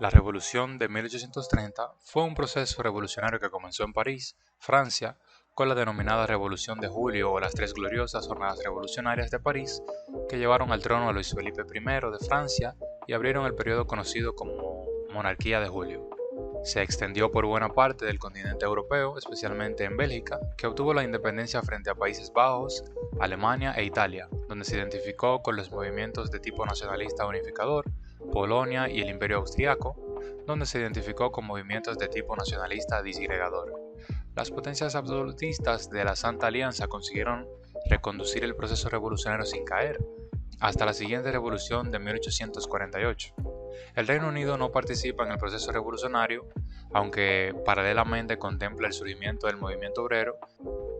La Revolución de 1830 fue un proceso revolucionario que comenzó en París, Francia, con la denominada Revolución de Julio o las Tres Gloriosas Jornadas Revolucionarias de París, que llevaron al trono a Luis Felipe I de Francia y abrieron el periodo conocido como Monarquía de Julio. Se extendió por buena parte del continente europeo, especialmente en Bélgica, que obtuvo la independencia frente a Países Bajos, Alemania e Italia, donde se identificó con los movimientos de tipo nacionalista unificador, Polonia y el Imperio Austriaco, donde se identificó con movimientos de tipo nacionalista disgregador. Las potencias absolutistas de la Santa Alianza consiguieron reconducir el proceso revolucionario sin caer, hasta la siguiente revolución de 1848. El Reino Unido no participa en el proceso revolucionario, aunque paralelamente contempla el surgimiento del movimiento obrero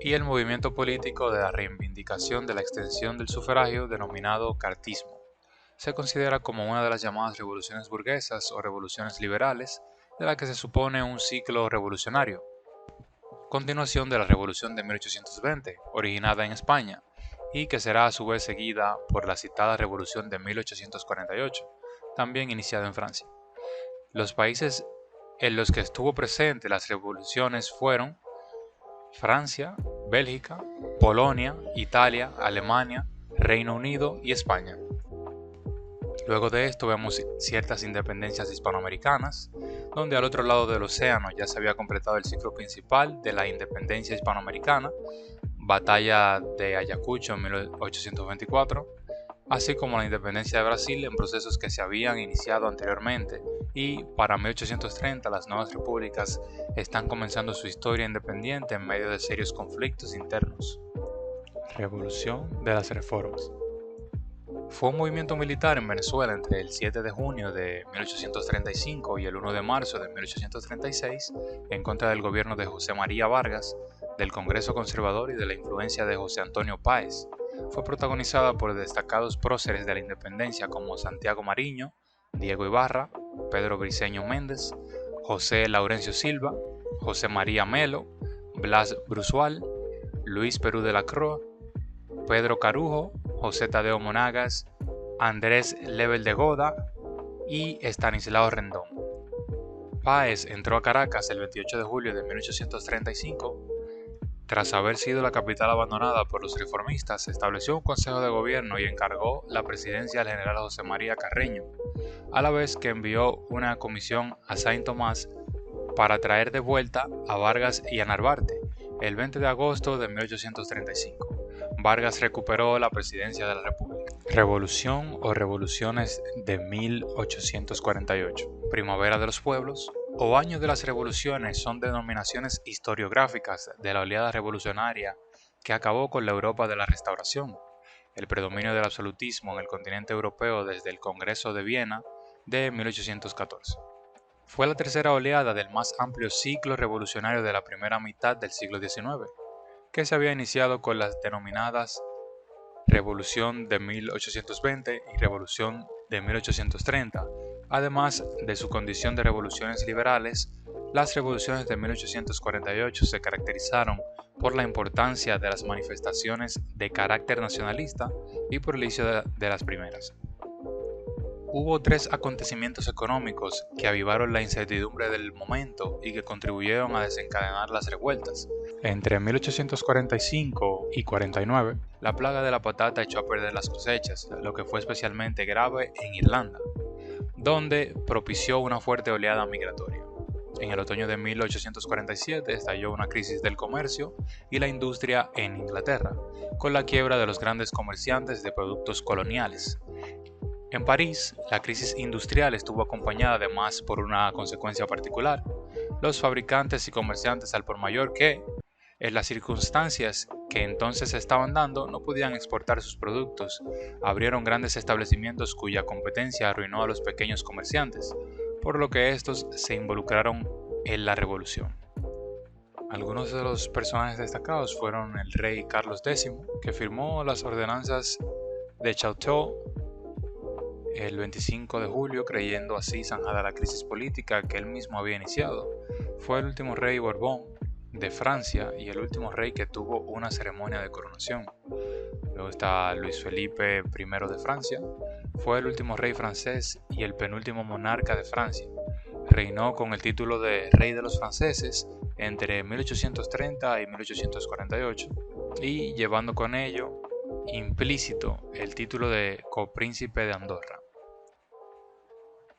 y el movimiento político de la reivindicación de la extensión del sufragio denominado cartismo. Se considera como una de las llamadas revoluciones burguesas o revoluciones liberales, de la que se supone un ciclo revolucionario, continuación de la Revolución de 1820, originada en España, y que será a su vez seguida por la citada Revolución de 1848, también iniciada en Francia. Los países en los que estuvo presente las revoluciones fueron Francia, Bélgica, Polonia, Italia, Alemania, Reino Unido y España. Luego de esto vemos ciertas independencias hispanoamericanas, donde al otro lado del océano ya se había completado el ciclo principal de la independencia hispanoamericana, Batalla de Ayacucho en 1824, así como la independencia de Brasil en procesos que se habían iniciado anteriormente, y para 1830 las nuevas repúblicas están comenzando su historia independiente en medio de serios conflictos internos. Revolución de las Reformas. Fue un movimiento militar en Venezuela entre el 7 de junio de 1835 y el 1 de marzo de 1836 en contra del gobierno de José María Vargas, del Congreso Conservador y de la influencia de José Antonio Páez. Fue protagonizada por destacados próceres de la independencia como Santiago Mariño, Diego Ibarra, Pedro Briceño Méndez, José Laurencio Silva, José María Melo, Blas Bruzual, Luis Perú de la Cruz, Pedro Carujo, José Tadeo Monagas, Andrés Lebel de Goda y Estanislao Rendón. Páez entró a Caracas el 28 de julio de 1835. Tras haber sido la capital abandonada por los reformistas, estableció un consejo de gobierno y encargó la presidencia al general José María Carreño, a la vez que envió una comisión a Saint Tomás para traer de vuelta a Vargas y a Narvarte el 20 de agosto de 1835. Vargas recuperó la presidencia de la República. Revolución o revoluciones de 1848. Primavera de los pueblos o año de las revoluciones son denominaciones historiográficas de la oleada revolucionaria que acabó con la Europa de la Restauración, el predominio del absolutismo en el continente europeo desde el Congreso de Viena de 1814. Fue la tercera oleada del más amplio ciclo revolucionario de la primera mitad del siglo XIX, que se había iniciado con las denominadas Revolución de 1820 y Revolución de 1830. Además de su condición de revoluciones liberales, las revoluciones de 1848 se caracterizaron por la importancia de las manifestaciones de carácter nacionalista y por el inicio de las primeras. Hubo tres acontecimientos económicos que avivaron la incertidumbre del momento y que contribuyeron a desencadenar las revueltas. Entre 1845 y 49, la plaga de la patata echó a perder las cosechas, lo que fue especialmente grave en Irlanda, donde propició una fuerte oleada migratoria. En el otoño de 1847 estalló una crisis del comercio y la industria en Inglaterra, con la quiebra de los grandes comerciantes de productos coloniales. En París, la crisis industrial estuvo acompañada además por una consecuencia particular: los fabricantes y comerciantes al por mayor que, en las circunstancias que entonces se estaban dando, no podían exportar sus productos, abrieron grandes establecimientos cuya competencia arruinó a los pequeños comerciantes, por lo que estos se involucraron en la revolución. Algunos de los personajes destacados fueron el rey Carlos X, que firmó las ordenanzas de Château el 25 de julio, creyendo así zanjada la crisis política que él mismo había iniciado. Fue el último rey Borbón de Francia y el último rey que tuvo una ceremonia de coronación. Luego está Luis Felipe I de Francia. Fue el último rey francés y el penúltimo monarca de Francia. reinó con el título de Rey de los Franceses entre 1830 y 1848 y llevando con ello implícito el título de copríncipe de Andorra.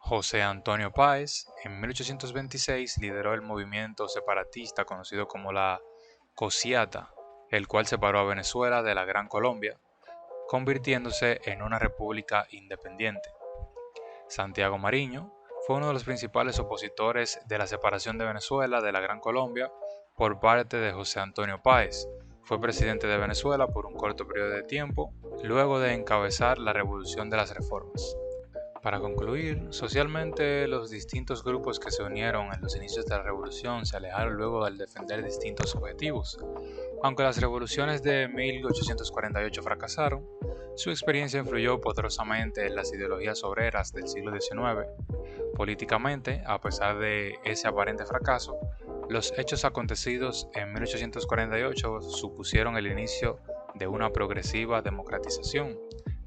José Antonio Páez, en 1826, lideró el movimiento separatista conocido como la Cociata, el cual separó a Venezuela de la Gran Colombia, convirtiéndose en una república independiente. Santiago Mariño fue uno de los principales opositores de la separación de Venezuela de la Gran Colombia por parte de José Antonio Páez. Fue presidente de Venezuela por un corto periodo de tiempo, luego de encabezar la Revolución de las Reformas. Para concluir, socialmente los distintos grupos que se unieron en los inicios de la revolución se alejaron luego al defender distintos objetivos. Aunque las revoluciones de 1848 fracasaron, su experiencia influyó poderosamente en las ideologías obreras del siglo XIX. Políticamente, a pesar de ese aparente fracaso, los hechos acontecidos en 1848 supusieron el inicio de una progresiva democratización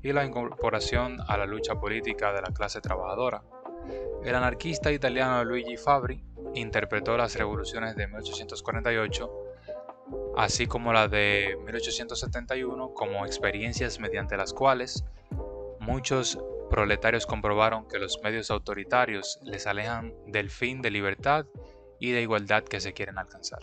y la incorporación a la lucha política de la clase trabajadora. El anarquista italiano Luigi Fabri interpretó las revoluciones de 1848, así como la de 1871, como experiencias mediante las cuales muchos proletarios comprobaron que los medios autoritarios les alejan del fin de libertad y de igualdad que se quieren alcanzar.